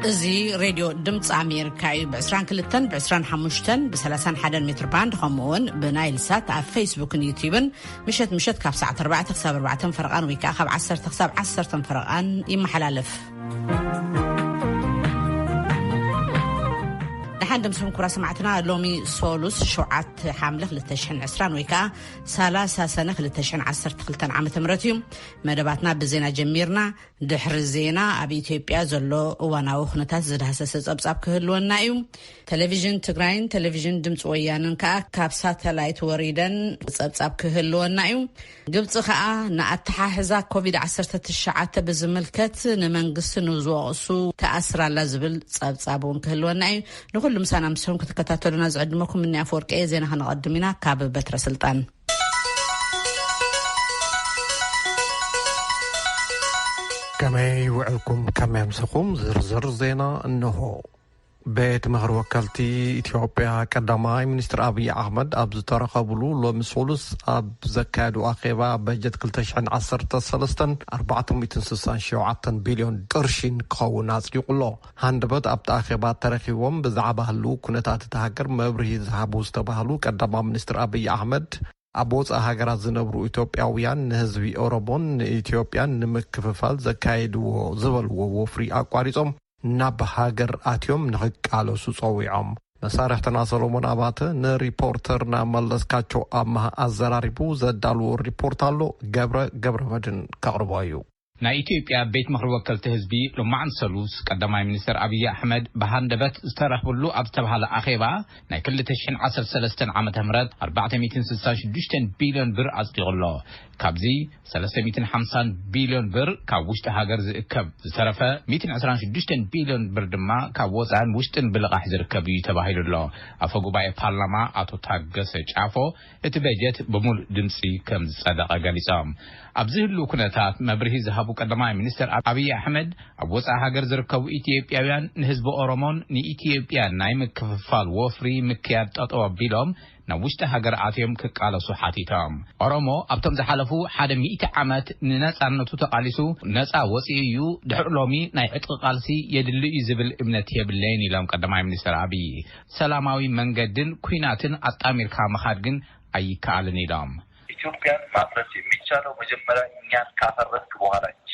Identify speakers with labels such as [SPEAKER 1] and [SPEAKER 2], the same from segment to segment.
[SPEAKER 1] እዚ ሬድዮ ድምፂ ኣሜሪካ እዩ ብ22 ብ25 ብ31 ሜትር ባንድ ከምኡውን ብናይል ሳት ኣብ ፌስቡክን ዩቲዩብን ምሸት ካብ ሰዓት 4 ክሳብ 4 ፈረቓን ወይ ከዓ ካብ 10 ክሳብ 10 ፈረቓን ይመሓላለፍ። ንሓንድም ስም ኩራ ሰማዕትና ሎሚ ሶሉስ 7 ሓምለ 2020 ወይ ከዓ 30 ሰነ 2012 ዓመተ ምህረት እዩ። መደባትና ብዜና ጀሚርና ድሕሪ ዜና ኣብ ኢትዮጵያ ዘሎ እዋናዊ ኩነታት ዝዳሰሰ ጸብጻብ ክህልወና እዩ። ቴሌቪዥን ትግራይን ቴሌቪዥን ድምፂ ወያነን ከዓ ካብ ሳተላይት ወሪደን ጸብጻብ ክህልወና እዩ። ግብጽ ከዓ ንኣተሓሕዛ ኮቪድ-19 ብዝምልከት ንመንግስቲ ንዝወቕሱ ተኣስራላ ዝብል ጸብጻብ እውን ክህልወና እዩ። ንኩሉ ምሳና ምስኩም ክትከታተሉና ዝዕድመኩም እኒ ኣፈወርቂ ዜና ክንቀድም ኢና ካብ በትረ ስልጣን።
[SPEAKER 2] ከመይ ውዕልኩም ከመይ ምስኹም ዝርዝር ዜና እንሆ። ቤት ምክሪ ወከልቲ ኢትዮጵያ ቀዳማይ ሚኒስትር አብይ አሕመድ ኣብ ዝተረኸብሉ ሎሚ ሶሉስ ኣብ ዘካየዱ ኣኼባ በጀት 2013 467 ቢልዮን ቅርሺን ክኸውን ኣጽዲቁሎ። ሃንደበት ኣብቲ ኣኼባ ተረኺቦም ብዛዕባ ህልው ኩነታት እቲ ሃገር መብርሂ ዝሃቡ ዝተባህሉ ቀዳማይ ሚኒስትር አብይ አሕመድ ኣብ ወፃኢ ሃገራት ዝነብሩ ኢትዮጵያውያን ንህዝቢ ኦሮሞን ንኢትዮጵያን ንምክፍፋል ዘካየድዎ ዝበልዎ ወፍሪ ኣቋሪጾም ናብ ሃገር ኣትዮም ንኽቃለሱ ጸዊዖም። መሳርሕትና ሰሎሞን ኣባተ ንሪፖርተርና መለስካቸው ኣማሃ ኣዘራሪቡ ዘዳልዎ ሪፖርት ኣሎ። ገብረ መድን ከቕርቦ እዩ።
[SPEAKER 3] ናይ ኢትዮጵያ ቤት ምክሪ ወከልቲ ህዝቢ ሎማዓን ሰሉስ ቀዳማይ ሚኒስትር አብይ አሕመድ በሃንደበት ዝተረኽብሉ ኣብ ዝተባሃለ ኣኼባ ናይ 2013 ዓመተ ምህረት 466 ቢልዮን ብር ኣጽዲቁሎ። ካብዚ 350 ቢልዮን ብር ካብ ውሽጢ ሃገር ዝእከብ ዝተረፈ 126 ቢልዮን ብር ድማ ካብ ወፃእን ውሽጥን ብልቓሕ ዝርከብ እዩ ተባሂሉሎ። ኣፈ ጉባኤ ፓርላማ ኣቶ ታገሰ ጫፎ እቲ በጀት ብሙሉእ ድምፂ ከም ዝጸደቐ ገሊጾም። ኣብዚ ህሉ ኩነታት መብርሂ ዝሃቡ ቀዳማይ ሚኒስትር አብይ አሕመድ ኣብ ወፃኢ ሃገር ዝርከቡ ኢትዮጵያውያን ንህዝቢ ኦሮሞን ንኢትዮጵያን ናይ ምክፍፋል ወፍሪ ምክያድ ጠጠው ኣቢሎም ናብ ውሽጢ ሃገር ኣትዮም ክቃለሱ ሓቲቶም። ኦሮሞ ኣብቶም ዝሓለፉ 100 ዓመት ንነጻነቱ ተቃሊሱ ነጻ ወፂኡ እዩ። ድሕሪ ሎሚ ናይ ዕጥቂ ቃልሲ የድሊ እዩ ዝብል እምነት የብለይን ኢሎም ቀዳማይ ሚኒስትር አብይ ሰላማዊ መንገድን ኩናትን አጣሚርካ መኻድ ግን ኣይከኣልን ኢሎም።
[SPEAKER 4] ኢትዮጵያን ማፍረስ የሚቻለው መጀመሪያ እኛን ካፈረስክ በኋላ እንጂ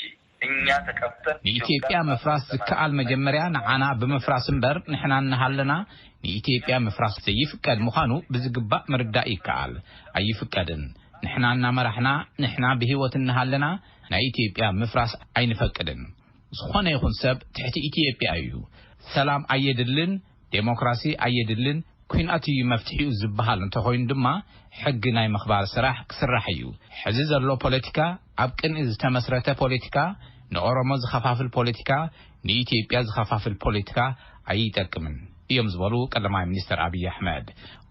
[SPEAKER 4] እኛ ተቀምጠን
[SPEAKER 3] ኢትዮጵያ መፍራስ ዝከኣል መጀመሪያ ንዓና በመፍራስ እምበር ንሕና እንሃለና ንኢትዮጵያ መፍራስ ዘይፍቀድ ምዃኑ ብዝግባእ ምርዳእ ይከኣል። ኣይፍቀድን። ንሕና እናመራሕና ንሕና ብህይወት እንሃለና ናይ ኢትዮጵያ መፍራስ ኣይንፈቅድን። ዝኾነ ይኹን ሰብ ትሕቲ ኢትዮጵያ እዩ። ሰላም ኣየድልን፣ ዴሞክራሲ ኣየድልን፣ ኩናት እዩ መፍትሒኡ ዝበሃል እንተኾይኑ ድማ ሕጊ ናይ ምኽባር ስራሕ ክስራሕ እዩ። ሕዚ ዘሎ ፖለቲካ ኣብ ቅንኢ ዝተመስረተ ፖለቲካ፣ ንኦሮሞ ዝኸፋፍል ፖለቲካ፣ ንኢትዮጵያ ዝኸፋፍል ፖለቲካ ኣይጠቅምን እዮም ዝበሉ ቀዳማይ ሚኒስትር አብይ አሕመድ።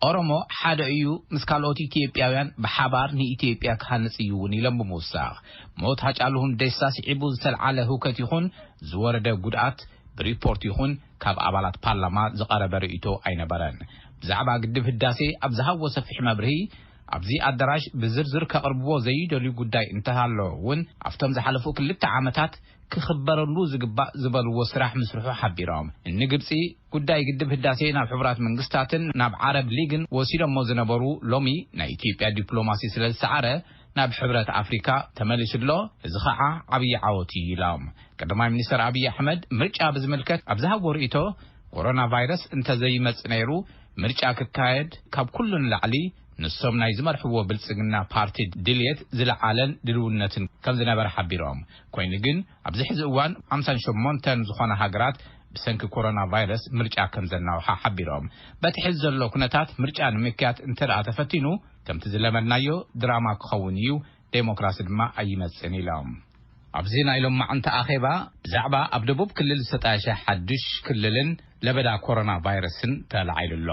[SPEAKER 3] ኦሮሞ ሓደ እዩ ምስ ካልኦት ኢትዮጵያውያን ብሓባር ንኢትዮጵያ ክሃንጽ እዩ እውን ኢሎም ብምውሳኽ ሞት ሃጫሉ ሁንዴሳ ስዒቡ ዝተልዓለ ህውከት ይኹን ዝወረደ ጉድኣት ብሪፖርት ይኹን ካብ ኣባላት ፓርላማ ዝቐረበ ርእይቶ ኣይነበረን። ብዛዕባ ግድብ ህዳሴ ኣብ ዝሃቦ ሰፊሕ መብርሂ ኣብዚ ኣዳራሽ ብዝርዝር ከቕርብዎ ዘይደልዩ ጉዳይ እንተሃሎ እውን ኣብቶም ዝሓለፉ 2 ዓመታት ክኽበረሉ ዝግባእ ዝበልዎ ስራሕ ምስርሑ ሓቢሮም ንግብፂ ጉዳይ ግድብ ህዳሴ ናብ ሕብራት መንግስታትን ናብ ዓረብ ሊግን ወሲዶሞ ዝነበሩ ሎሚ ናይ ኢትዮጵያ ዲፕሎማሲ ስለዝሰዓረ ናብ ሕብረት ኣፍሪካ ተመሊሱሎ። እዚ ከዓ ዓብይ ዓወት እዩ ኢሎም ቀዳማይ ሚኒስትር አብይ አሕመድ ምርጫ ብዝምልከት ኣብ ዝሃቦ ርእይቶ ኮሮና ቫይረስ እንተዘይመጽእ ነይሩ ምርጫ ክካየድ ካብ ኩሉን ላዕሊ ንሶም ናይ ዝመርሕዎ ብልጽግና ፓርቲ ድልየት ዝለዓለን ድልውነትን ከም ዝነበረ ሓቢሮም ኮይኑ ግን ኣብዚ ሕዚ እዋን 58 ዝኾነ ሃገራት ብሰንኪ ኮሮና ቫይረስ ምርጫ ከም ዘናውሓ ሓቢሮም በቲ ሕዚ ዘሎ ኩነታት ምርጫ ንምክያድ እንተደኣ ተፈቲኑ ከምቲ ዝለመድናዮ ድራማ ክኸውን እዩ፣ ዴሞክራሲ ድማ ኣይመጽእን ኢሎም። ኣብዚ ናይ ሎማዓንቲ ኣኼባ ብዛዕባ ኣብ ደቡብ ክልል ዝተጣየሸ ሓድሽ ክልልን ለበዳ ኮሮና ቫይረስን ተላዒሉሎ።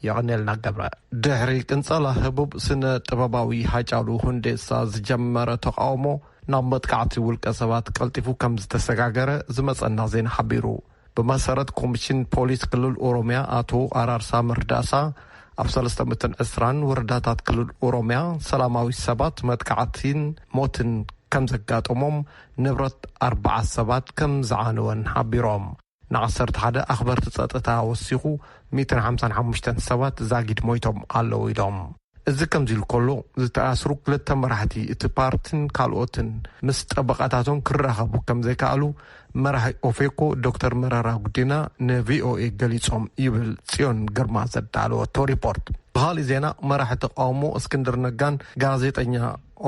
[SPEAKER 2] يغنيلنا قبل دحري كنصلا هبوب سنة طباباوي حاجالو هندسا زجمرة تقاومو نامت كعتي والكسبات كالتفو كمز تساقاقرة زمسنا زين حبيرو بمسارة كوميشن بوليس كلل أوروميا آتو أرار سامر داسا أفصل استمتن أسران ورداتات كلل أوروميا سلاماوي السبات متكعتين موتن كمزقات نبرت 4 سبات كمز عانوان حبيروم ንዓሰርተ ሓደ ኣኽበርቲ ጸጥታ ወሲኹ 155 ሰባት ዛጊድ ሞይቶም ኣለዉ ኢሎም እዚ ከምዚ ኢሉ ከሎ ዝተኣስሩ ክልተ መራሕቲ እቲ ፓርቲን ካልኦትን ምስ ጠበቃታቶም ክራኸቡ ከም ዘይከኣሉ መራሒ ኦፌኮ ዶክተር መረራ ጉዲና ንቪኦኤ ገሊጾም ይብል ጽዮን ግርማ ዘዳለወቶ ሪፖርት በኻሊእ ዜና መራሒ ተቃውሞ እስክንድር ነጋን ጋዜጠኛ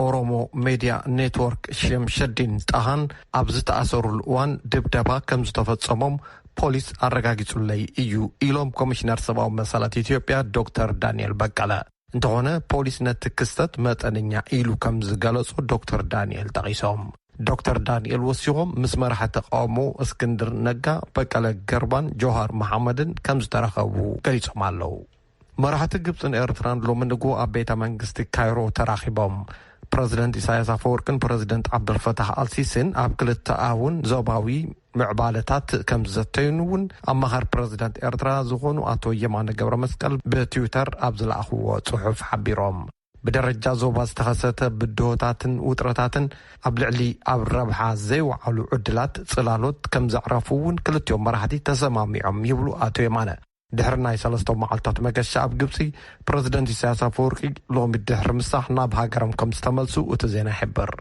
[SPEAKER 2] ኦሮሞ ሜዲያ ኔትወርክ ሸምሸዲን ጣሃን ኣብ ዝተኣሰሩሉ እዋን ድብደባ ከም ዝተፈጸሞም ፖሊስ ኣረጋጊጹለይ እዩ ኢሎም ኮሚሽነር ሰብኣዊ መሰላት ኢትዮጵያ ዶክተር ዳንኤል በቀለ እንተኾነ ፖሊስ ነቲ ክስተት መጠነኛ ኢሉ ከም ዝገለጹ ዶክተር ዳንኤል ጠቒሶም ዶክተር ዳንኤል ወሲኾም ምስ መራሒ ተቃውሞ እስክንድር ነጋ በቀለ ገርባን ጆሃር መሐመድን ከም ዝተረኸቡ ገሊጾም ኣለዉ መራሕቲ ግብፅን ኤርትራን ሎሚ ንግሆ ኣብ ቤተ መንግስቲ ካይሮ ተራኺቦም ፕረዚደንት ኢሳያስ አፈወርቅን ፕረዚደንት ዓብደልፈታሕ አልሲሲን ኣብ ክልተ ኣውን ዞባዊ ምዕባለታት ከም ዘተይኑውን ኣማኻሪ ፕረዚደንት ኤርትራ ዝኾኑ ኣቶ የማነ ገብረ መስቀል በትዊተር ኣብ ዝለኣኽዎ ጽሑፍ ሓቢሮም ብደረጃ ዞባ ዝተኸሰተ ብድሆታትን ውጥረታትን ኣብ ልዕሊ ኣብ ረብሓ ዘይወዓሉ ዕድላት ጽላሎት ከም ዘዕረፉውን ክልቲኦም መራሕቲ ተሰማሚዖም ይብሉ ኣቶ የማነ ድሕሪ ናይ 3 መዓልታት መገሻ ኣብ ግብፂ ፕረዚደንት ኢሳያስ አፈወርቂ ሎሚ ድሕሪ ምሳሕ ናብ ሃገሮም ከም ዝተመልሱ እቲ ዜና ይሕብር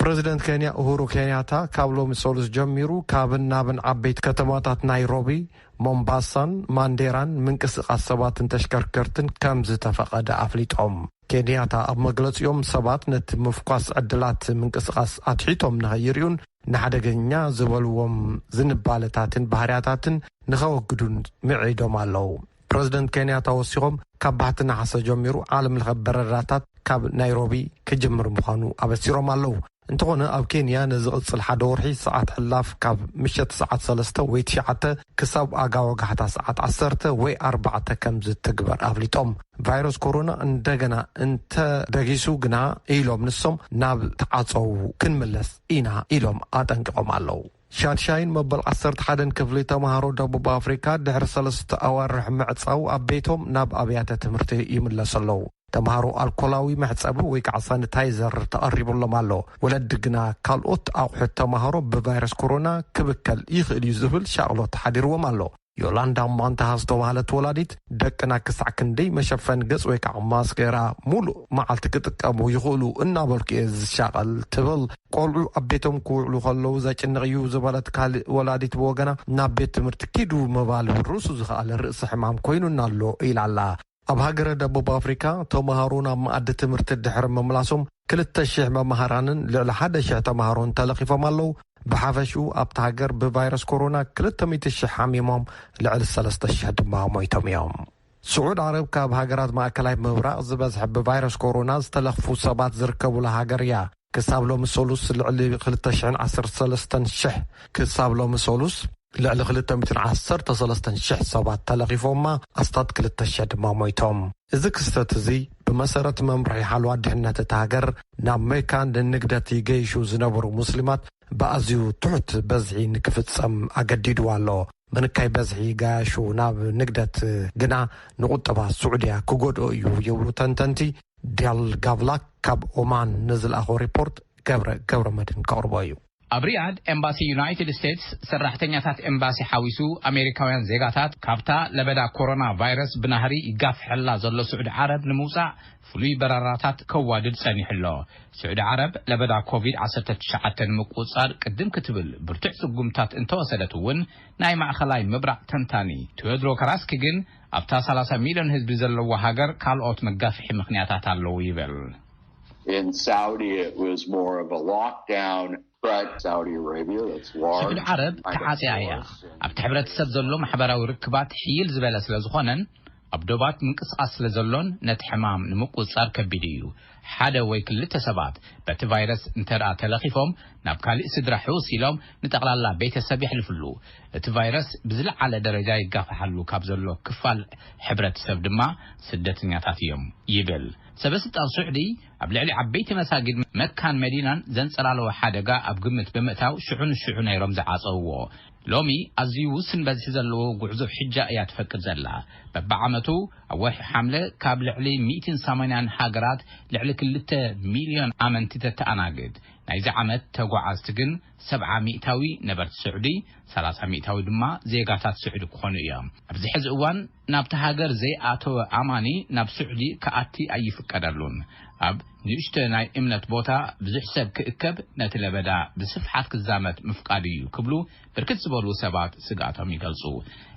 [SPEAKER 2] ፕረዚደንት ኬንያ ኡሁሩ ኬንያታ ካብ ሎሚ ሰሉስ ጀሚሩ ካብን ናብን ዓበይቲ ከተማታት ናይሮቢ ሞምባሳን ማንዴራን ምንቅስቓስ ሰባትን ተሽከርከርትን ከም ዝተፈቐደ ኣፍሊጦም ኬንያታ ኣብ መግለጺኦም ሰባት ነቲ ምፍኳስ ዕድላት ምንቅስቓስ ኣትሒቶም ንኸይርዩን ንሓደገኛ ዝበልዎም ዝንባለታትን ባህርያታትን ንኸወግዱን ምዒዶም ኣለዉ ፕረዚደንት ኬንያታ ወሲኾም ካብ ባሕቲ ናሓሰ ጀሚሩ ዓለም ለኸ በረራታት ካብ ናይሮቢ ክጅምር ምዃኑ ኣበሲሮም ኣለዉ እንተኾነ ኣብ ኬንያ ንዝቕጽል ሓደ ወርሒ ሰዓት ሕላፍ ካብ ምሸት ሰዓት 3 ወይ 9 ክሳብ ኣጋወጋሕታ ሰዓት 10 ወይ 4 ከም ዝትግበር ኣፍሊጦም ቫይረስ ኮሮና እንደገና እንተደጊሱ ግና ኢሎም ንሶም ናብ ተዓፀው ክንምለስ ኢና ኢሎም ኣጠንቅቖም ኣለዉ ሻድሻይን መበል 11 ክፍሊ ተምሃሮ ደቡብ ኣፍሪካ ድሕሪ 3 ኣዋርሕ ምዕፃው ኣብ ቤቶም ናብ ኣብያተ ትምህርቲ ይምለሱ ኣለዉ ተምሃሮ ኣልኮላዊ መሕፀቢ ወይ ከዓ ሳኒታይዘር ተቐሪቡሎም ኣሎ ወለዲ ግና ካልኦት ኣቑሑት ተምሃሮ ብቫይረስ ኮሮና ክብከል ይኽእል እዩ ዝብል ሻቕሎት ሓዲርዎም ኣሎ ዮላንዳ ማንታሃ ዝተባህለት ወላዲት ደቅና ክሳዕ ክንደይ መሸፈን ገጽ ወይ ከዓ ማስኬራ ሙሉእ መዓልቲ ክጥቀሙ ይኽእሉ እናበልኩ እየ ዝሻቐል ትብል ቆልዑ ኣብ ቤቶም ክውዕሉ ከለዉ ዘጭንቕ እዩ ዝበለት ካልእ ወላዲት ብወገና ናብ ቤት ትምህርቲ ኪዱ ምባል ርእሱ ዝኸኣለ ርእሲ ሕማም ኮይኑና ኣሎ ኢላ ኣላ ኣብ ሃገረ ደቡብ ኣፍሪካ ተምሃሮ ናብ መኣዲ ትምህርቲ ድሕሪ ምምላሶም 200 መምሃራንን ልዕሊ 1,000 ተምሃሮን ተለኺፎም ኣለዉ ብሓፈሽኡ ኣብቲ ሃገር ብቫይረስ ኮሮና 200,000 ሓሚሞም ልዕሊ 3,000 ድማ ሞይቶም እዮም ስዑድ ዓረብ ካብ ሃገራት ማእከላይ ምብራቕ ዝበዝሐ ብቫይረስ ኮሮና ዝተለኽፉ ሰባት ዝርከቡላ ሃገር እያ ክሳብ ሎሚ ሰሉስ ልዕሊ 213,000 ክሳብ ሎሚ ሰሉስ ልዕሊ 213,000 ሰባት ተለኺፎማ ኣስታት 2,000 ድማ ሞይቶም እዚ ክስተት እዚ ብመሰረት መምርሒ ሓልዋ ድሕነት እቲ ሃገር ናብ ሜካ ንንግደት ይገይሹ ዝነበሩ ሙስሊማት ብኣዝዩ ትሑት በዝሒ ንክፍጸም ኣገዲዱ ኣሎ መንካይ በዝሒ ጋያሹ ናብ ንግደት ግና ንቁጠባ ስዑድያ ክጎድኦ እዩ ይብሉ ተንተንቲ ዲያል ጋቭላክ ካብ ኦማን ንዝለኣኾ ሪፖርት ገብረ መድን ከቕርቦ እዩ
[SPEAKER 3] ኣብ ሪያድ ኤምባሲ ዩናይትድ ስቴትስ ሰራሕተኛታት ኤምባሲ ሓዊሱ ኣሜሪካውያን ዜጋታት ካብታ ለበዳ ኮሮና ቫይረስ ብናህሪ ይጋፍሐላ ዘሎ ስዑድ ዓረብ ንምውፃእ ፍሉይ በረራታት ከዋድድ ጸኒሕሎ ስዑድ ዓረብ ለበዳ ኮቪድ-19 ንምቁፅጻር ቅድም ክትብል ብርቱዕ ጽጉምታት እንተወሰደት እውን ናይ ማእኸላይ ምብራቕ ተንታኒ ቴዎድሮ ካራስኪ ግን ኣብታ 30 ሚሊዮን ህዝቢ ዘለዎ ሃገር ካልኦት መጋፍሒ ምኽንያታት ኣለዉ ይብል
[SPEAKER 5] In Saudi it was more of a lockdown but Saudi Arabia that's large
[SPEAKER 3] سعود عرب تعاصيا ابت ሕብረተሰብ ዘሎ ማሕበራዊ ርክባት ሕይል ዝበለ ስለ ዝኾነን ኣብ ዶባት ምንቅስቓስ ስለ ዘሎን ነቲ ሕማም ንምቁፅጻር ከቢድ እዩ ሓደ ወይ ክልተ ሰባት በቲ ቫይረስ እንተርኣ ተለኺፎም ናብ ካልእ ስድራ ሕውሲሎም ንጠቕላላ ቤተሰብ ይሕልፍሉ እቲ ቫይረስ ብዝለዓለ ደረጃ ይጋፍሓሉ ካብ ዘሎ ክፋል ሕብረተሰብ ድማ ስደተኛታት እዮም ይብል ሰበስልጣን ስዑዲ ኣብ ልዕሊ ዓበይቲ መሳጊድ መካን መዲናን ዘንጸላልዎ ሓደጋ ኣብ ግምት ብምእታው ሽዑ ነይሮም ዝዓፀውዎ ሎሚ ኣዝዩ ውስን በዝሒ ዘለዎ ጉዕዞ ሕጃ እያ ትፈቅድ ዘላ በብዓመቱ ኣብ ወርሒ ሓምለ ካብ ልዕሊ 180 ሃገራት ልዕሊ 2 ሚልዮን ኣመንቲ ተተኣናግድ ናይዚ ዓመት ተጓዓዝቲ ግን 70 ሚእታዊ ነበርቲ ስዑዲ 30 ሚእታዊ ድማ ዜጋታት ስዑዲ ክኾኑ እዮም ኣብዚ ሕዚ እዋን ናብቲ ሃገር ዘይኣተወ ኣማኒ ናብ ስዑዲ ከኣቲ ኣይፍቀደሉን ኣብ ንእሽቶ ናይ እምነት ቦታ ብዙሕ ሰብ ክእከብ ነቲ ለበዳ ብስፍሓት ክዛመት ምፍቃድ እዩ ክብሉ ብርክት ዝበሉ ሰባት ስጋቶም ይገልጹ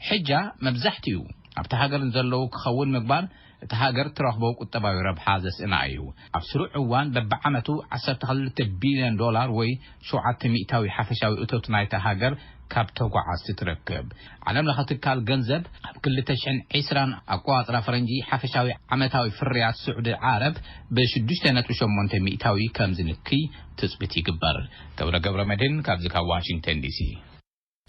[SPEAKER 3] ሕጃ መብዛሕትኡ ኣብቲ ሃገር ዘለዉ ክኸውን ምግባር እቲ ሃገር ትረኽቦ ቁጠባዊ ረብሓ ዘስእና እዩ ኣብ ስሩዕ እዋን በብዓመቱ 12 ቢልዮን ዶላር ወይ 700 ሚእታዊ ሓፈሻዊ እቶት ናይቲ ሃገር ካብ ተጓዓዝቲ ትረክብ ዓለም ለኸ ትካል ገንዘብ ኣብ 2020 ኣቆፃፅራ ፈረንጂ ሓፈሻዊ ዓመታዊ ፍርያት ስዑዲ ዓረብ ብ6.8 ሚእታዊ ከም ዝንክይ ትፅቢት ይግበር ገብረ መድህን ካብዚ ካብ ዋሽንግተን ዲሲ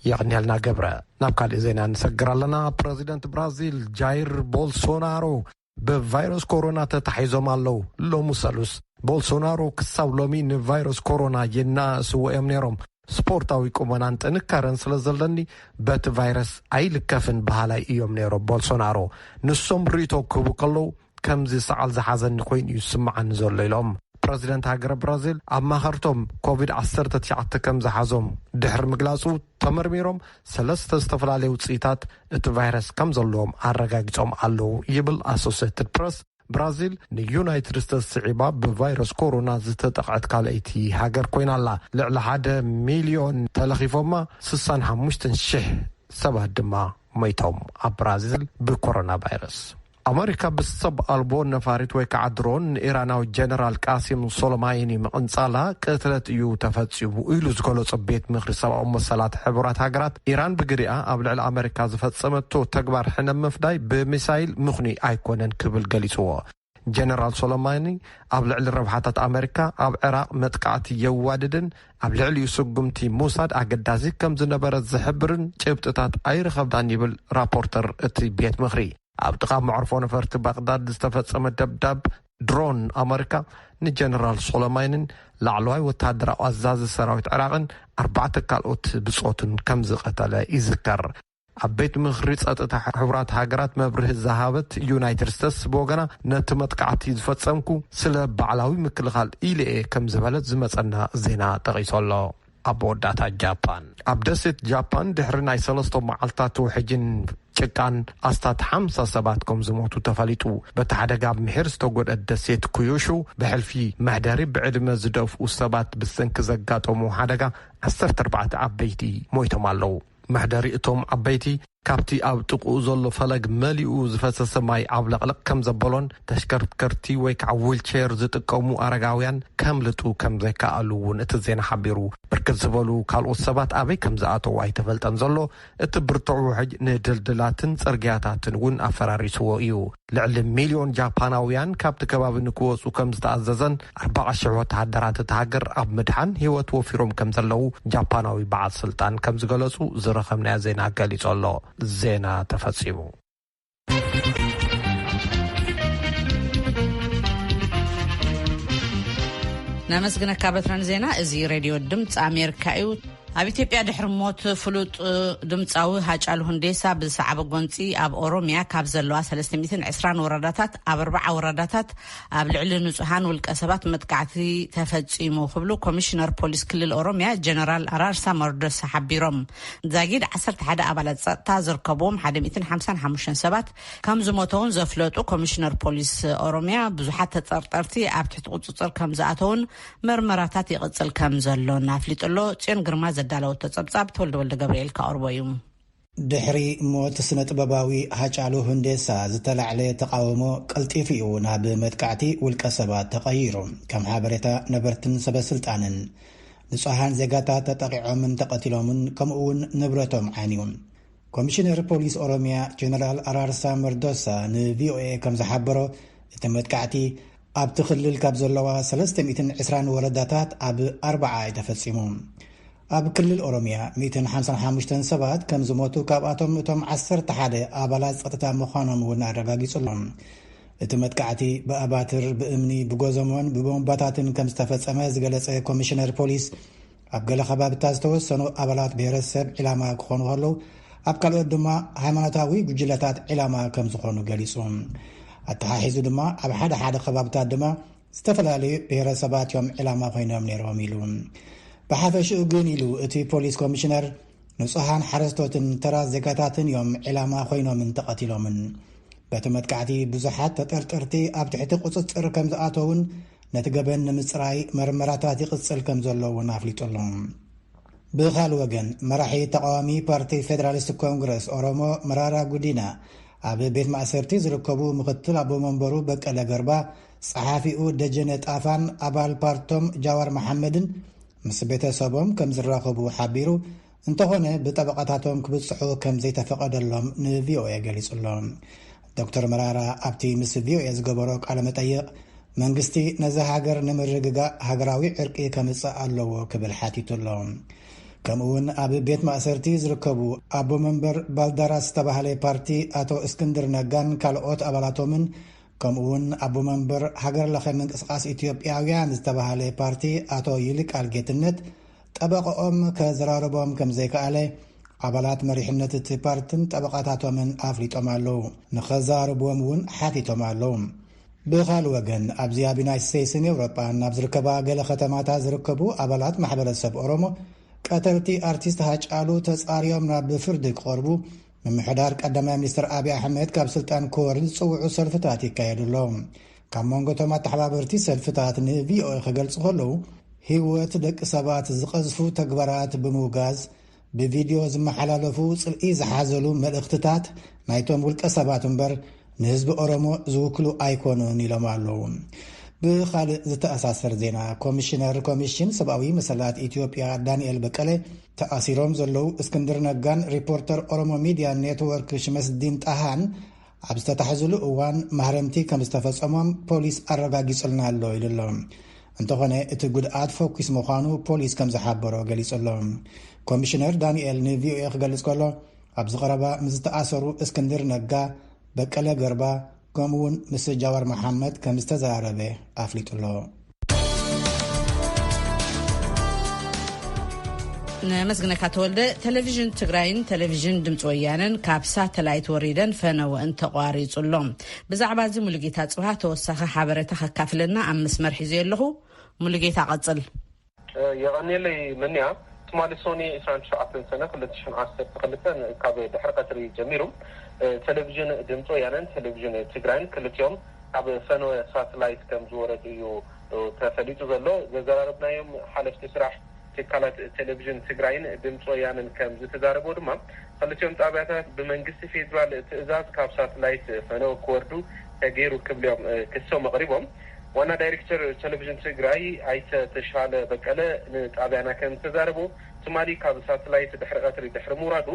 [SPEAKER 2] يغنيالنا قبرة نبقى لزينا نسجر لنا بريزيدنت برازيل جاير بولسونارو بفيروس كورونا تتحيزم الله لو مسلوس بولسونارو كساو لومين فيروس كورونا يناس وامنيروم سبورتاوي كومانانت انكارن سلزلني بات فيروس اي لكفن بهالاي ايوم نيرو بولسونارو نسوم ريتو كوبوكالو كمزي سعال زحازن نخوين يسمعن زول ليلهم بريزيدنت هاجر برازيل اما خرطوم كوفيد-19 كم زحازهم دحر مقلاسو تمرميروم سلسة استفلالي وتصيتات اتفيروس كم زلوهم عرقاقتهم قالو يبل اسوسيتد بريس برازيل نيونايتد ستيتس صعيبة بفيروس كورونا زتتقعد كالأيتي هاجر كوين الله لعلى 1 مليون تلخيفوما 65,000 سبه دما ميتهم برازيل بكورونا فيروس أمريكا بالصب ألبون نفارت ويكعدرون إيراناو جنرال قاسم سوليماني مقنصالا قتلت يو تفتصيبو إلو زغلو صبيت مخري سبع مسلات حبرات هاجرات إيران بقريئة قبل الأمريكا زفتصمتو تكبر حنم مفداي بميسايل مخني أيكونن كبل قليسوا جنرال سوليماني قبل الربحات أمريكا قبل العراق متقعت يواددن قبل يسقمتي موساد أقدازي كم زنبرت زحبرن جبتتات أي رخبدان يبل رابورتر اتي بيت مخري أبتقام معرفون فرت بغداد استفتصم دبدب درون أمريكا نجنرال سوليماني لعلواي وتهدر أعزاز السراويت عراقن 4 كالوت بصوتن كم زقتلا يذكر عبيت مخريص أتتا حبرات هاجرات مبره الزهابت يونايتد ستيتس بوغنا نتمتقعتي زفتصمكو سلا بعلاوي مكلخال إلي كم زبالت زمصنا زينا تغيص الله أبو داتا جابان أبدست جابان دحرنا يسلسطو معلتاتو حجن چكان أستات 5 سباتكم زموتو تفاليتو بتحدقاب محرستو قد الدسيت كيوشو بحلفي مهداري بعدم زدوف وسبات بالسنك زقاتو محدقا 14 عبيتي مويتو مالو مهداري اتوم عبيتي كابتي أو تقو زلو فلق مليو زفاسس ماي عبلقلق كم زبالون تشكرتي ويك عويل تشير زتقومو أرقاويان كاملتو كم زيكا ألوون اتزين حبيرو بركز زبالو كالو السبات أبي كم زاتو واي تفلتن زلو اتبرتعو حج ندلدلاتن سرقياتاتن ون أفراري سوئيو لعلم مليون جاباناويان كابت كباب نكوز وكم زتعززن 4 تعدرات تهاجر أب مدحان هيوت وفيروم كم زلو جاباناوي بعد سلطان كم زغلسو زرخمنا زينا قالي زلو زينا تفصيمو
[SPEAKER 1] نمسكنا كابتران زينا ازي راديو دمت أمريكا ايو ኣብ ኢትዮጵያ ድሕሪ ሞት ፍሉጥ ድምጻዊ ሃጫሉ ሁንዴሳ ብሰዓበ ጎንፂ ኣብ ኦሮሚያ ካብ ዘለዋ 320 ወረዳታት ኣብ 40 ወረዳታት ኣብ ልዕሊ ንጹሃን ውልቀ ሰባት መጥቃዕቲ ተፈጺሙ ክብሉ ኮሚሽነር ፖሊስ ክልል ኦሮሚያ ጀነራል አራርሳ መርዶሳ ሓቢሮም ዛጊድ 11 ኣባላት ጸጥታ ዝርከቦም 155 ሰባት ከም ዝሞተውን ዘፍለጡ ኮሚሽነር ፖሊስ ኦሮሚያ ብዙሓት ተጠርጠርቲ ኣብ ትሕቲ ቁጽጽር ከም ዝኣተውን መርመራታት ይቕጽል ከም ዘሎ ናፍሊጥሎ ጽዮን ግርማ دالو تصبصاب تولد ولد جبريل كأربعيوم
[SPEAKER 6] دحري موت سنة باباوي هاجالو هندسا زتلعلي تقاومو قلطيفيو ناب مدقعتي والكسبات تغيرو كم حابرتا نبرتن سبا سلطانن نصحان زيغاتا تطقعو من تقتلومن كمؤون نبرتهم عانيون كوميشنر بوليس أوروميا جنرال أرارسا مردوسا نVOA كم زحبرو تمدقعتي اب تخلل كابزلوا 320 ورداتات اب 4 يتفصمون اب كلل أوروميا 255 سبات كم زموتو كاباتهم اتم 11 ابالات ጸጥታ مخانم ونارغاغيصلهم اتمتقعتي باباتر بامني بغوزمون ببومباتاتن كم استفصمه زغلص كوميشنر بوليس اب ገለ ከባብታት ተወሰኑ አባላት ብሔረሰብ ኢላማ ክኾኑ ሆለው اب ካልኦት ድማ ሃይማኖታዊ ጉጅለታት ኢላማ ከም ዝኾኑ ገሊጹም አተሓሒዙ ድማ ኣብ ሓደ ከባብታት ድማ ዝተፈላለዩ ብሔረሰባት እዮም ዕላማ ኮይኖም ነይሮም ኢሉ ብሓፈሽኡ ግን ኢሉ እቲ ፖሊስ ኮሚሽነር ንጹሃን ሓረስቶትን ተራ ዜጋታትን እዮም ዕላማ ኮይኖምን ተቐቲሎምን በቲ መጥቃዕቲ ብዙሓት ተጠርጠርቲ ኣብ ትሕቲ ቁፅፅር ከም ዝኣተውን ነቲ ገበን ንምፅራይ መርመራታት ይቕፅል ከም ዘለውን ኣፍሊጡሎም ብኻልእ ወገን መራሒ ተቃዋሚ ፓርቲ ፌደራሊስት ኮንግረስ ኦሮሞ መራራ ጉዲና ኣብ ቤት ማእሰርቲ ዝርከቡ ምክትል ኣቦ መንበሩ በቀለ ገርባ ጸሓፊኡ ደጀነ ጣፋን ኣባል ፓርቶም ጃዋር መሐመድን ምስ ቤተሰቦም ከም ዝራኸቡ ሓቢሩ እንተኾነ ብጠበቃታቶም ክብፅሑ ከም ዘይተፈቀደሎም ንቪኦኤ ገሊጹሎም ዶክተር መራራ ኣብቲ ምስ ቪኦኤ ዝገበሮ ቃለ መጠይቕ መንግስቲ ነዚ ሃገር ንምርግጋእ ሃገራዊ ዕርቂ ከምፅእ ኣለዎ ክብል ሓቲቱሎም ከምኡውን ኣብ ቤት ማእሰርቲ ዝርከቡ ኣቦ መንበር ባልዳራስ ዝተባሃለ ፓርቲ ኣቶ እስክንድር ነጋን ካልኦት ኣባላቶምን ከምኡውን ኣቦ መንበር ሃገር ለኸ ምንቅስቃስ ኢትዮጵያውያን ዝተባሃለ ፓርቲ ኣቶ ይልቃል ጌትነት ጠበቆኦም ከዘራረቦም ከም ዘይከኣለ ኣባላት መሪሕነት እቲ ፓርቲን ጠበቃታቶምን ኣፍሊጦም ኣለዉ ንኸዛርቦም እውን ሓቲቶም ኣለዉ ብኻልእ ወገን ኣብዚ ኣብ ዩናይትድ ስቴትስን ኤውሮጳን ናብ ዝርከባ ገለ ከተማታት ዝርከቡ ኣባላት ማሕበረሰብ ኦሮሞ ቀተልቲ ኣርቲስት ሃጫሉ ተጻርዮም ናብ ፍርዲ ክቐርቡ ምምሕዳር ቀዳማይ ሚኒስትር ኣብይ ኣሕመድ ካብ ስልጣን ክወርድ ዝፅውዑ ሰልፍታት ይካየዱሎም ካብ መንጎቶም ኣተሓባበርቲ ሰልፍታት ንቪኦኤ ክገልጹ ከለዉ ህይወት ደቂ ሰባት ዝቐዝፉ ተግባራት ብምውጋዝ ብቪድዮ ዝመሓላለፉ ጽልኢ ዝሓዘሉ መልእኽትታት ናይቶም ውልቀ ሰባት እምበር ንህዝቢ ኦሮሞ ዝውክሉ ኣይኮኑን ኢሎም ኣለዉ ብኻልእ ዝተኣሳሰር ዜና ኮሚሽነር ኮሚሽን ሰብኣዊ መሰላት ኢትዮጵያ ዳንኤል በቀለ ተኣሲሮም ዘለው እስክንድር ነጋን ሪፖርተር ኦሮሞ ሚድያ ኔትወርክ ሽመስዲን ጣሃን ኣብ ዝተታሕዝሉ እዋን ማህረምቲ ከም ዝተፈጸሞም ፖሊስ ኣረጋጊጹልና ኣሎ ኢሉሎም እንተኾነ እቲ ጉድኣት ፎኩስ ምዃኑ ፖሊስ ከም ዝሓበሮ ገሊጹሎም ኮሚሽነር ዳንኤል ንቪኦኤ ክገልጽ ከሎ ኣብ ዝቐረባ ምስ ዝተኣሰሩ እስክንድር ነጋ በቀለ ገርባ ከምኡውን ምስ ጃዋር መሐመድ ከም ዝተዘራረበ ኣፍሊጡሎ
[SPEAKER 1] ንመስግነካ ተወልደ ቴሌቪዥን ትግራይን ቴሌቪዥን ድምፂ ወያነን ካብ ሳተላይት ወሪደን ፈነወ እንተቋሪጹሎም ብዛዕባ እዚ ሙሉጌታ ጽባህ ተወሳኺ ሓበሬታ ከካፍልና ኣብ መስመር ሒዙ ኣለኹ ሙሉጌታ ቀጽል
[SPEAKER 7] የቀኒለይ መንያ ማለሶኒ 27 ሰነ 2012 ካብ ድሕሪ ቀትሪ ጀሚሩ ቴሌቪዥን ድምፂ ወያነን ቴሌቪዥን ትግራይን ክልቲኦም ኣብ ፈነወ ሳተላይት ከም ዝወረዱ እዩ ተፈሊጡ ዘሎ ዘዘራረብናዮም ሓለፍቲ ስራሕ ትካላት ቴሌቪዥን ትግራይን ድምፂ ወያነን ከም ዝተዛረቡ ድማ ክልቲኦም ጣብያታት ብመንግስቲ ፌደራል ትእዛዝ ካብ ሳተላይት ፈነወ ክወርዱ ተገይሩ ክብልዮም ክሶም ኣቕሪቦም ዋና ዳይሬክተር ቴሌቪዥን ትግራይ ኣይተ ተሻለ በቀለ ንጣብያና ከም ተዛረቡ ትማሊ ካብ ሳተላይት ድሕሪ ቀትሪ ድሕሪ ምውራዱ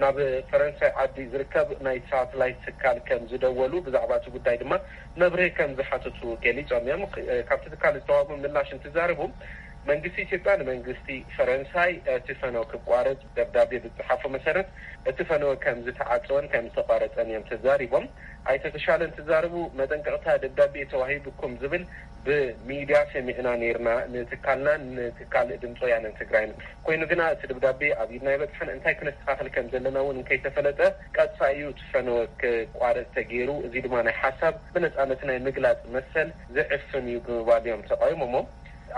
[SPEAKER 7] ናብ ፈረንሳይ ዓዲ ዝርከብ ናይ ሳተላይት ትካል ከም ዝደወሉ ብዛዕባ እቲ ጉዳይ ድማ መብርሂ ከም ዝሓተቱ ገሊፆም እዮም ካብቲ ትካል ዝተዋህቡ ምላሽ እንትዛረቡ መንግስቲ ኢትዮጵያ ንመንግስቲ ፈረንሳይ እቲ ፈነወ ክቋረጽ ደብዳቤ ብፅሓፎ መሰረት እቲ ፈነወ ከም ዝተዓፀወን ከም ዝተቋረፀን እዮም ተዛሪቦም ኣይተተሻለ እንትዛረቡ መጠንቀቕታ ደብዳቤ ተዋሂብኩም ዝብል ብሚድያ ሰሚዕና ነርና ንትካልና ንትካል ድምፂ ወያነን ትግራይን ኮይኑ ግና እቲ ደብዳቤ ኣብ ኢድና ይበፅሕን እንታይ ክነስተኻኽል ከም ዘለና እውን እንከይተፈለጠ ቀጻዩ እቲ ፈነወ ክቋረጽ ተገይሩ እዚ ድማ ናይ ሓሳብ ብነፃነት ናይ ምግላፅ መሰል ዝዕፍን እዩ ብምባል እዮም ተቃዊሞሞ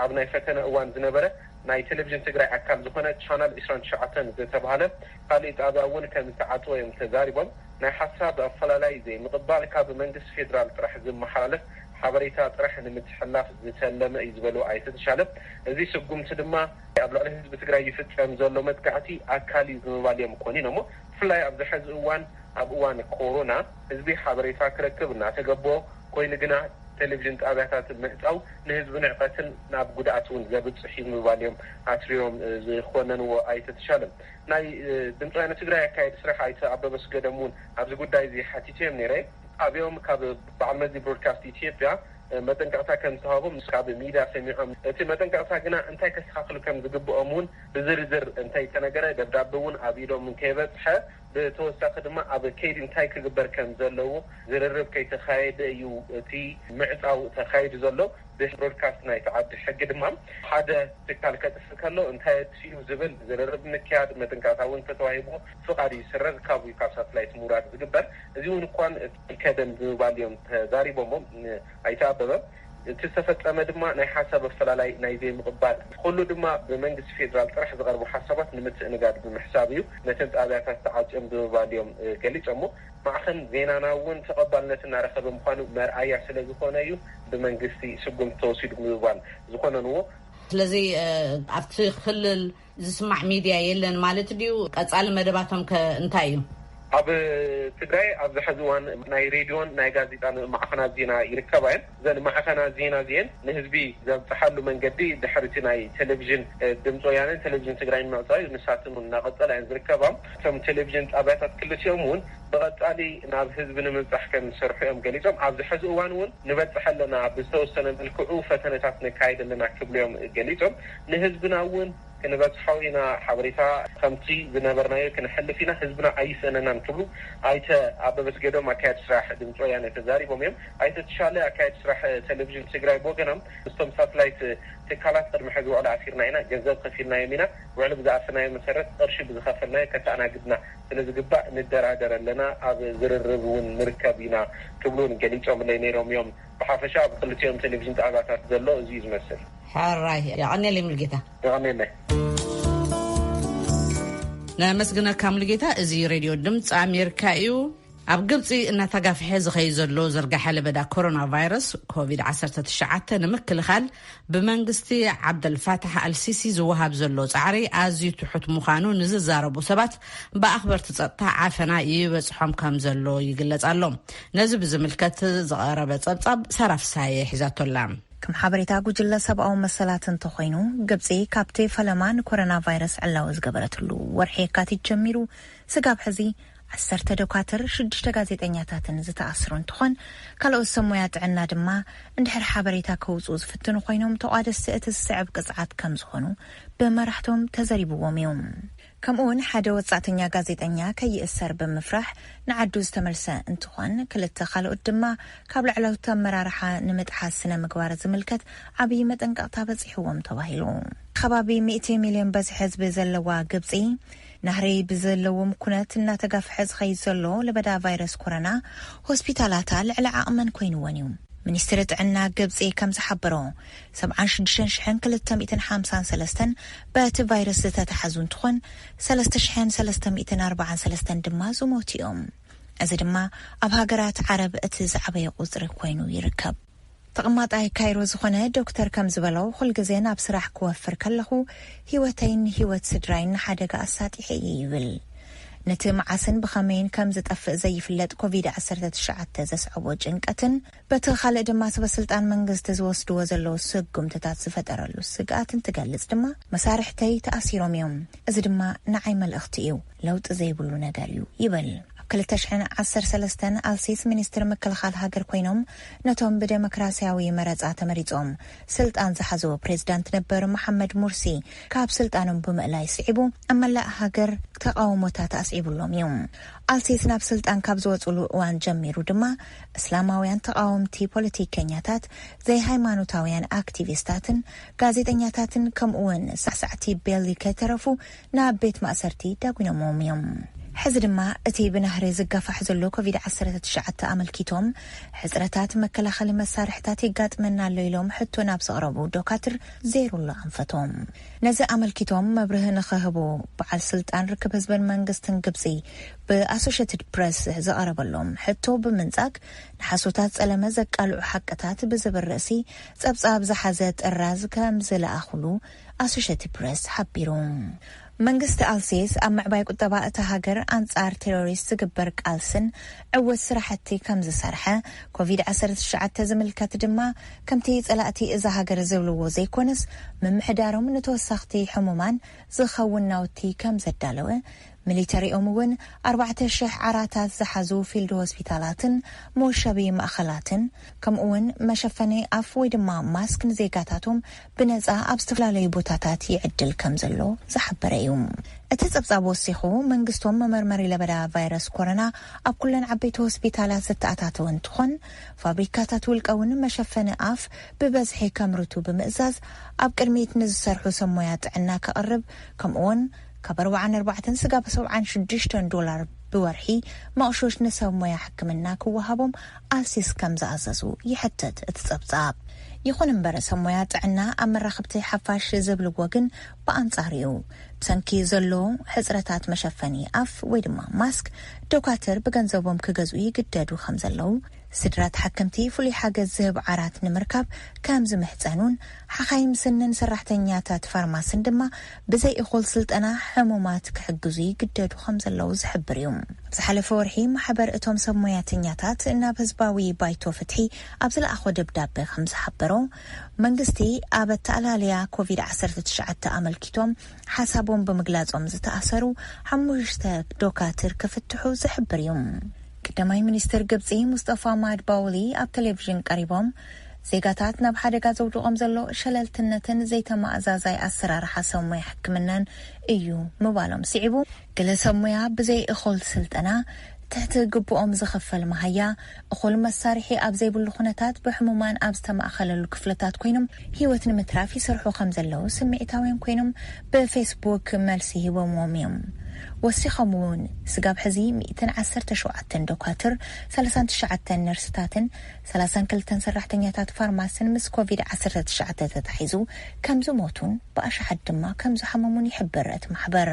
[SPEAKER 7] ኣብ ናይ ፈተነ እዋን ዝነበረ ናይ ቴሌቪዥን ትግራይ ኣካል ዝኾነ ቻናል 29 ዝተባሃለ ካልእ ጣብያ እውን ከም ዝተዓፅወ እዮም ተዛሪቦም ናይ ሓሳብ ኣፈላላይ ዘይምቕባል ካብ መንግስቲ ፌደራል ጥራሕ ዝመሓላለፍ ሓበሬታ ጥራሕ ንምትሕልላፍ ዝተለመ እዩ ዝበሉ ኣይተተሻለ እዚ ስጉምቲ ድማ ኣብ ልዕሊ ህዝቢ ትግራይ ይፍፀም ዘሎ መጥቃዕቲ ኣካል እዩ ብምባል እዮም ኮኒኖሞ ብፍላይ ኣብ ዝሕዚ እዋን ኣብ እዋን ኮሮና ህዝቢ ሓበሬታ ክረክብ እናተገበኦ ኮይኑ ግና ቴሌቪዥን ጣብያታት ምዕፃው ንህዝቢ ንዕቀትን ናብ ጉድኣት እውን ዘብፅሕ ብምባል እዮም ኣትሪዮም ዝኮነንዎ ኣይተተሻለም ናይ ድምፂ ወያነ ትግራይ ኣካየዲ ስራሕ ኣይተ ኣበበ ስገደም እውን ኣብዚ ጉዳይ እዚ ሓቲቶም ነይረ ኣብዮም ካብ በዓል መዚ ብሮድካስት ኢትዮጵያ መጠንቀቕታ ከም ዝሃቦም ካብ ሚድያ ሰሚዖም እቲ መጠንቀቕታ ግና እንታይ ከስተኻኽሉ ከም ዝግብኦም እውን ብዝርዝር እንታይ ተነገረ ደብዳቤ እውን ኣብ ኢዶም ከይበፅሐ ብተወሳኺ ድማ ኣብ ከይዲ እንታይ ክግበር ከም ዘለዎ ዝርርብ ከይተኻየደ እዩ እቲ ምዕፃው ተኻይዱ ዘሎ ብብሮድካስት ናይ ተዓዲ ሕጊ ድማ ሓደ ትካል ከጥፍእ ከሎ እንታይ ትዩ ዝብል ዝርርብ ምክያድ መጠንቀቕታ እውን ተተዋሂቡ ፍቃድ ይስረዝ ካብ ሳተላይት ምውራድ ዝግበር እዚ እውን እኳን ከደም ብምባል እዮም ተዛሪቦሞ ኣይተኣበበ تستفدت أمدما ناي حسب الفلالي نايزي مقبال كله دما بمنجس فيدرال طرح زغرب حسابات نمت نقاد بمحسابيو نتنت آبياتات تعاج أمدوبال يوم قليج أمو معخن زينانا وين تقبلنا رخب مخانو مرعايا سلا زخونايو بمنجسي سقم توصيد أمدوبال زخونا نو
[SPEAKER 1] ስለዚህ ኣብቲ ክልል ዝስማዕ ሚድያ የለን ማለት ድዩ ቀጻሊ መደባቶም ከእንታይ እዩ
[SPEAKER 7] ኣብ ትግራይ ኣብ ዝሕዝዋን ናይ ሬድዮን ናይ ጋዜጣን ማዕኸናት ዜና ይርከባን ዘን ማዕኸናት ዜና ዜን ንህዝቢ ዘብፅሓሉ መንገዲ ድሕርቲ ናይ ቴሌቪዥን ድምፂ ወያነን ቴሌቪዥን ትግራይ ንምዕፃይ ንሳትን እናቐፀላ እየን ዝርከባ ከም ቴሌቪዥን ጣብያታት ክልቲኦም እውን ብቐፃሊ ናብ ህዝቢ ንምብፃሕ ከም ዝሰርሑ እዮም ገሊፆም ኣብዚ ሕዚ እዋን እውን ንበፅሕ ኣለና ብዝተወሰነ መልክዑ ፈተነታት ነካይድ ኣለና ክብሉ እዮም ገሊፆም ንህዝብና እውን كنبصحوينا حبريتا خمسي بنبرنايو كنحلفينا حزبنا عيسنا نكبلو ايت اببس قدو ما كايت سراح دمتو يعني تزاري بوميم ايت تشالي اكايت سراح تلفزيون تقراي بوغنم استم ساتلايت تكالات قدم حزو على عسيرنا هنا جنزاب خفيرنا يمينا وعلى بزعفنا مسرت قرشي بزخفلنا كتانا قدنا سلازي قبع ندرادر لنا اب زرربون مركبينا كبلون قليتو من لينيروم يوم بحافشا بقلتيهم تلفزيون تقاباتات دلو زيز مسر
[SPEAKER 1] حراي يعني لي ملقيتا
[SPEAKER 7] يعني
[SPEAKER 1] نمسجنا كامل جيتا ازي راديو دمت امريكا يو ኣብ ግብፂ እናተጋፍሐ ዝኸይ ዘሎ ዘርጋሐ ለበዳ ኮሮና ቫይረስ ኮቪድ-19 ንምክልኻል ብመንግስቲ ዓብደልፋታሕ አልሲሲ ዝወሃብ ዘሎ ጻዕሪ ኣዝዩ ትሑት ምዃኑ ንዝዛረቡ ሰባት ብኣኽበርቲ ጸጥታ ዓፈና ይበጽሖም ከም ዘሎ ይግለጽ ኣሎ። ነዚ ብዝምልከት ዝቐረበ ጸብጻብ ሰራፍሳይ ሒዛቶላ
[SPEAKER 8] كم حبريتا ጉጅለ ሰብኣዊ መሰላትን ተኾይኑ ግብፂ ካብቲ ፈለማን ኮሮና ቫይረስ ዕላው ዝገበረትሉ ወርሒ የካቲት ጀሚሩ ስጋብ ሕዚ 10 ደኳተር 6 ጋዜጠኛታትን ዝተኣስሩ እንትኾን ካልኦት ሰሙያት ጥዕና ድማ እንድሕር ሓበሬታ ከውፅኡ ዝፍትኑ ኮይኖም ተቋደስቲ እቲ ዝስዕብ ቅፅዓት ከም ዝኾኑ ብመራሕቶም ተዘሪብዎም እዮም። ከምኡውን ሓደ ወጻእተኛ ጋዜጠኛ ከይእሰር ብምፍራሕ ንዓዱ ዝተመልሰ እንትኾን ክልተ ካልኦት ድማ ካብ ልዕለውቲ ኣመራርሓ ንምጥሓስ ስነ ምግባር ዝምልከት ዓብዪ መጠንቀቕታ በፂሕዎም ተባሂሉ። ከባቢ 100 ሚልዮን በዝሒ ህዝቢ ዘለዋ ግብፂ ናህሪ ብዘለዎም ኩነት እናተጋፍሐ ዝኸይድ ዘሎ ለበዳ ቫይረስ ኮሮና ሆስፒታላታ ልዕሊ ዓቕመን ኮይንወን እዩ። ሚኒስትሪ ጥዕና ግብፂ ከም ዝሓበሮ 76253 በቲ ቫይረስ ዝተተሓዙ እንትኾን 3343 ድማ ዝሞቱ እዮም። እዚ ድማ ኣብ ሃገራት ዓረብ እቲ ዝዓበየ ቁፅሪ ኮይኑ ይርከብ። ተቐማጣይ ካይሮ ዝኾነ ዶክተር ከም ዝበለው ኩልግዜ ናብ ስራሕ ክወፍር ከለኹ ህይወተይን ህይወት ስድራይን ሓደጋ ኣሳጢሕ ይብል። ነቲ መዓስን ብኸመይን ከም ዝጠፍእ ዘይፍለጥ ኮቪድ-19 ዘስዕቦ ጭንቀትን በቲ ካልእ ድማ ሰበስልጣን መንግስቲ ዝወስድዎ ዘለዉ ስጉምትታት ዝፈጠረሉ ስግኣትን ትገልጽ ድማ መሳርሕተይ ተኣሲሮም እዮም። እዚ ድማ ንዓይ መልእኽቲ እዩ፣ ለውጢ ዘይብሉ ነገር እዩ ይብል። 2013 አልሲስ ሚኒስትር መከላኸል ሃገር ኮይኖም ነቶም በዲሞክራሲያዊ መረጻ ተመሪጾም ስልጣን ዝሓዙ ፕሬዝዳንት ነበር መሐመድ ሙርሲ ካብ ስልጣኖም ብምእላይ ስዒቡ ኣመላእ ሃገር ተቃውሞታት ኣስዒብሎም እዮም። አልሲስ ናብ ስልጣን ካብ ዝወጽሉ እዋን ጀሚሩ ድማ እስላማውያን ተቃወምቲ ፖለቲከኛታት ዘይ ሃይማኖታውያን አክቲቪስታትን ጋዜጠኛታትን ከምኡውን ሳዕሳዕቲ ቤሊ ከተረፉ ናብ ቤት ማእሰርቲ ዳጉኖም እዮም። ሕዚ ድማ እቲ ብናህሪ ዝጋፋሕ ዘሎ ኮቪድ-19 ኣመልኪቶም ሕፅረታት መከላኸሊ መሳርሕታት ይጋጥመና ኣሎ ኢሎም ሕቶ ናብ ዘቕረቡ ዶክተር ዘይሩላ ኣንፈቶም ነዚ ኣመልኪቶም መብርህ ንኽህቡ በዓል ስልጣን ርክብ ህዝብን መንግስትን ግብፂ ብኣሶሽየትድ ፕሬስ ዘቐረበሎም ሕቶ ብምንጻግ ንሓሶታት ጸለመ ዘቃልዑ ሓቅታት ብዝብል ርእሲ ጸብጻብ ዝሓዘ ጥራዝ ከም ዝለኣኽሉ ኣሶሽየትድ ፕሬስ ሓቢሩ። መንግስቲ አልሲስ ኣብ ምዕባይ ቁጠባ እታ ሃገር አንጻር ቴሮሪስት ዝግበር ቃልስን ዕወት ስራሕቲ ከም ዝሰርሐ ኮቪድ-19 ዝምልከት ድማ ከምቲ ጸላእቲ እዛ ሃገር ዝብልዎ ዘይኮነስ ምምሕዳሮም ንተወሳኽቲ ሕሙማን ዝኸውን ናውቲ ከም ዘዳለወ ሚሊተሪኦም እውን 4000 ዓራታት ዝሓዙ ፊልድ ሆስፒታላትን ሞሸቢ ማእኸላትን ከምኡውን መሸፈኒ ኣፍ ወይ ድማ ማስክ ንዜጋታቶም ብነፃ ኣብ ዝተፈላለዩ ቦታታት ይዕድል ከም ዘሎ ዝሓበረ እዩ። እቲ ጸብጻብ ወሲኹ መንግስቶም መመርመሪ ለበዳ ቫይረስ ኮሮና ኣብ ኩለን ዓበይቲ ሆስፒታላት ዝተኣታተወ እንትኾን ፋብሪካታት ውልቀውን መሸፈኒ ኣፍ ብበዝሒ ከምርቱ ብምእዛዝ ኣብ ቅድሚት ንዝሰርሑ ሰሙያ ጥዕና ከቕርብ ከምኡውን ካብ 44 ስጋብ $76 ብወርሒ ማእሾሽ ንሰብ ሞያ ሕክምና ክወሃቦም ኣልሲስ ከም ዝኣዘዙ ይሕተት እቲ ጸብጻብ ይኹን እምበር ሰብ ሞያ ጥዕና ኣብ መራኸብቲ ሓፋሽ ዝብልዎ ግን ብኣንጻሪኡ ብሰንኪ ዘሎ ሕጽረታት መሸፈኒ ኣፍ ወይ ድማ ማስክ ዶክተር ብገንዘቦም ክገዝኡ ይግደዱ ከም ዘለው ስድራት ሓከምቲ ፍሉይ ሓገዝ ዝህብ ዓራት ንምርካብ ከም ዝምሕፀኑን ሓኻይም ስንን ሰራሕተኛታት ፋርማስን ድማ ብዘይ እኹል ስልጠና ሕሙማት ክሕግዙ ይግደዱ ከም ዘለው ዝሕብር እዩ። ብዝሓለፈ ወርሒ ማሕበር እቶም ሰብ ሞያተኛታት ናብ ህዝባዊ ባይቶ ፍትሒ ኣብ ዝለኣኾ ደብዳቤ ከም ዝሓበሮ መንግስቲ ኣብ ተኣላለያ ኮቪድ-19 ኣመልኪቶም ሓሳቦም ብምግላጾም ዝተኣሰሩ 5 ዶክተር ክፍትሑ ዝሕብር እዩ። ቀዳማይ ሚኒስትር ግብጺ ሙስጠፋ ማድባውሊ ኣብ ቴሌቪዥን ቀሪቦም ዜጋታት ናብ ሓደጋ ዘውድቆም ዘሎ ሸለልትነትን ዘይተማእዛዛይ ኣሰራርሓ ሰብ ሞያ ሕክምናን እዩ ምባሎም ስዒቡ ገለ ሰብ ሞያ ብዘይ እኹል ስልጠና ትሕቲ ግብኦም ዝኸፈል መሃያ እኹል መሳርሒ ኣብ ዘይብሉ ኩነታት ብሕሙማን ኣብ ዝተማእኸለሉ ክፍለታት ኮይኖም ህይወት ንምትራፍ ይሰርሑ ከም ዘለው ስምዒታውያን ኮይኖም ብፌስቡክ መልሲ ሂቦምዎም እዮም። ወሲኸም እውን ስጋብ ሕዚ 117 ዶክተር 39 ነርስታትን 32 ሰራሕተኛታት ፋርማስን ምስ ኮቪድ-19 ተታሒዙ ከም ዝሞቱን ብኣሽሓት ድማ ከም ዝሓመሙን ይሕብር እቲ ማሕበር።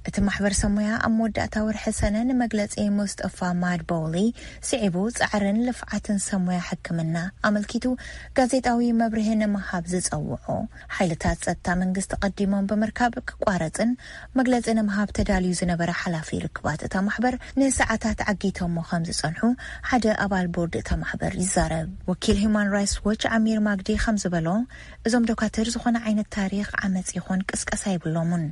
[SPEAKER 8] እቲ ማሕበር ሰሞያ ኣብ መወዳእታ ወርሒ ሰነ ንመግለጺ ሙስጠፋ ማድባውሊ ስዒቡ ጻዕርን ልፍዓትን ሰሞያ ሕክምና ኣመልኪቱ ጋዜጣዊ መብርሂ ንምሃብ ዝጸውዖ ሓይልታት ጸጥታ መንግስቲ ቀዲሞም ብምርካብ ክቋረጽን መግለጺ ንምሃብ ተዳልዩ ዝነበረ ሓላፊ ርክባት እታ ማሕበር ንሰዓታት ዓጊቶም ከም ዝጸንሑ ሓደ ኣባል ቦርድ እታ ማሕበር ይዛረብ። ወኪል ሂውማን ራይትስ ዎች ኣሚር ማግዲ ከም ዝበሎ እዞም ዶክተር ዝኾነ ዓይነት ታሪኽ ዓመጽ ይኹን ቅስቀሳ ይብሎምን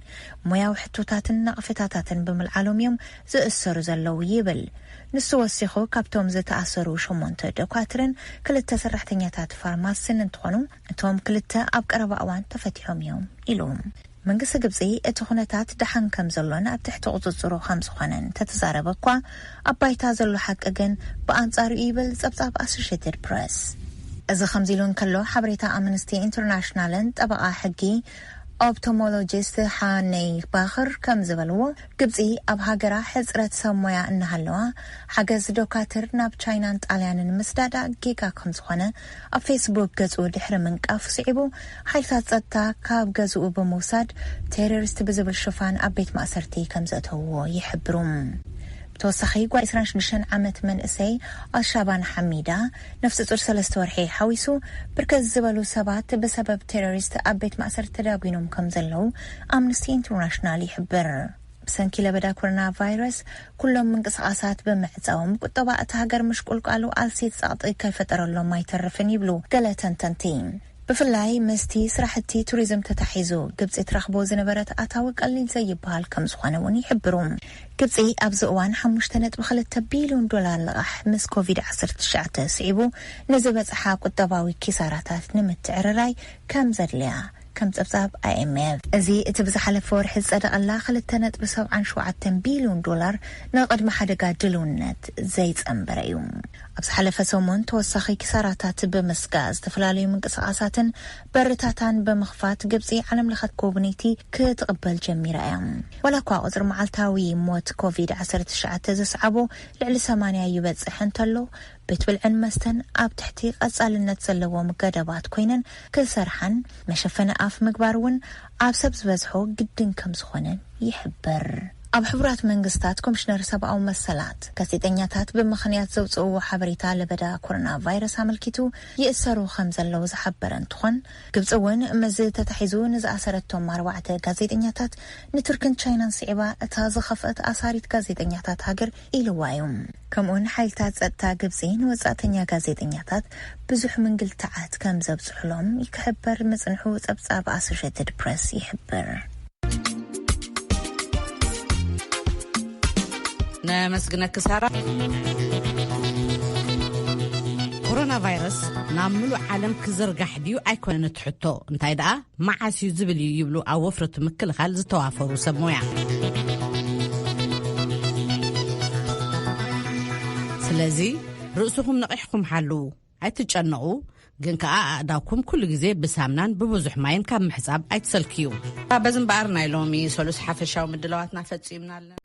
[SPEAKER 8] ሞያዊ ሕቶታትን ነቕፈታታትን ብምልዓሎም እዮም ዝእሰሩ ዘለው ይብል። ንሱ ወሲኹ ካብቶም ዝተኣሰሩ 8 ዶክተርን 2 ሰራሕተኛታት ፋርማስን እንትኾኑ እቶም 2 ኣብ ቀረባ እዋን ተፈቲሖም እዮም ኢሉ። መንግስቲ ግብጺ እቲ ኩነታት ደሓን ከም ዘሎን ኣብ ትሕቲ ቁፅጽሩ ከም ዝኾነን ተተዛረበ እኳ ኣብ ባይታ ዘሎ ሓቂ ግን ብኣንጻሩ ይብል ጸብጻብ ኣሶሺየትድ ፕሬስ። እዚ ከምዚ ኢሉ እንከሎ ሓበሬታ ኣምነስቲ ኢንተርናሽናልን ጠበቓ ሕጊ ኦፕቶሞሎጂስት ሓነይ ባኽር ከም ዝበልዎ ግብጺ ኣብ ሃገራ ሕጽረት ሰብ ሞያ እናሃለዋ ሓገዝ ዶክተር ናብ ቻይናን ጣልያንን ምስዳዳ ጌጋ ከም ዝኾነ ኣብ ፌስቡክ ገጹ ድሕሪ ምንቃፍ ስዒቡ ሓይልታት ጸጥታ ካብ ገዝኡ ብምውሳድ ቴሮሪስት ብዝብል ሽፋን ኣብ ቤት ማእሰርቲ ከም ዘእተውዎ ይሕብሩ። ተወሳኺ 26 ዓመት መንእሰይ ኣልሻባን ሐሚዳ ነፍሲ ጡር 3 ወርሒ ሓዊሱ ብርከት ዝበሉ ሰባት በሰበብ ቴሮሪስት ኣብ ቤት ማእሰርቲ ተዳጉኖም ከም ዘለው ኣምነስቲ ኢንተርናሽናል ይሕብር። ብሰንኪ ለበዳ ኮሮና ቫይረስ ኩሎም ምንቅስቃሳት ብምዕጻዎም ቁጠባ እቲ ሃገር ምሽቁልቃሉ ኣልሲት ጸቕጢ ከይፈጠረሎም ኣይተርፍን ይብሉ ገለ ተንተንቲ። ብፍላይ መስቲ ስራሕቲ ቱሪዝም ተታሒዙ ግብጺ ትረኽቦ ዝነበረት ኣታዊ ቀሊል ዘይበሃል ከም ዝኾነ እውን ይሕብሩ። ግብጺ ኣብዚ እዋን 5.2 ቢልዮን ዶላር ልቓሕ ምስ ኮቪድ-19 ስዒቡ ንዝበጽሓ ቁጠባዊ ኪሳራታት ንምትዕርራይ ከም ዘድልያ ከም ጸብጻብ IMF እዚ እቲ ብዝሓለፈ ወርሒ ጸደቐላ 2.77 ቢልዮን ዶላር ንቕድሚ ሓደጋ ድልውነት ዘይጸንበረ እዩ። ኣብ ዝሓለፈ ሰሙን ተወሳኺ ኪሳራታት ብምስጋእ ዝተፈላለዩ ምንቅስቓሳትን በርታታን ብምኽፋት ግብጺ ዓለም ለኸ ኮሚኒቲ ክትቕበል ጀሚራ እያ። ወላ እኳ ቁፅሪ መዓልታዊ ሞት ኮቪድ-19 ዘስዓቦ ልዕሊ 80 ይበጽሕ እንተሎ ቤት ብልዕን መስተን ኣብ ትሕቲ ቀጻልነት ዘለዎም ገደባት ኮይነን ክሰርሓን መሸፈኒ ኣፍ ምግባር እውን ኣብ ሰብ ዝበዝሖ ግድን ከም ዝኾነ ይሕብር። ኣብ ሕቡራት መንግስታት ኮሚሽነር ሰብኣዊ መሰላት ጋዜጠኛታት ብምኽንያት ዘውፅእዎ ሓበሬታ ለበዳ ኮሮና ቫይረስ ኣመልኪቱ ይእሰሩ ከም ዘለው ዝሓበረ እንትኾን ግብጺ እውን መዚ ተታሒዙ ንዝኣሰረቶም 4 ጋዜጠኛታት ንቱርክን ቻይናን ስዒባ እታ ዝኸፍአት ኣሳሪት ጋዜጠኛታት ሃገር ኢልዋ እዩ። ከምኡን ሓይልታት ጸጥታ ግብጺ ንወጻእተኛ ጋዜጠኛታት ብዙሕ ምንግልታዓት ከም ዘብጽሕሎም ይክሕበር መጽንሑ ጸብጻብ ኣሶሺየትድ ፕሬስ ይሕብር።
[SPEAKER 1] نمسكنك سارة كورونا فيروس نعملو عالم كزرقح ديو أيكون نتحطو انتاي دا معاسي زبلي يبلو أو وفرة مكل خالز توافروا سبمويا سلازي رؤسكم نقحكم حلو أتجنقو جنك أعداكم كل جزء بسامنان بوزح ماين كم حساب أتسلكيو بزن بارنا يلومي سولس حفشة ومدلواتنا فتسيمنا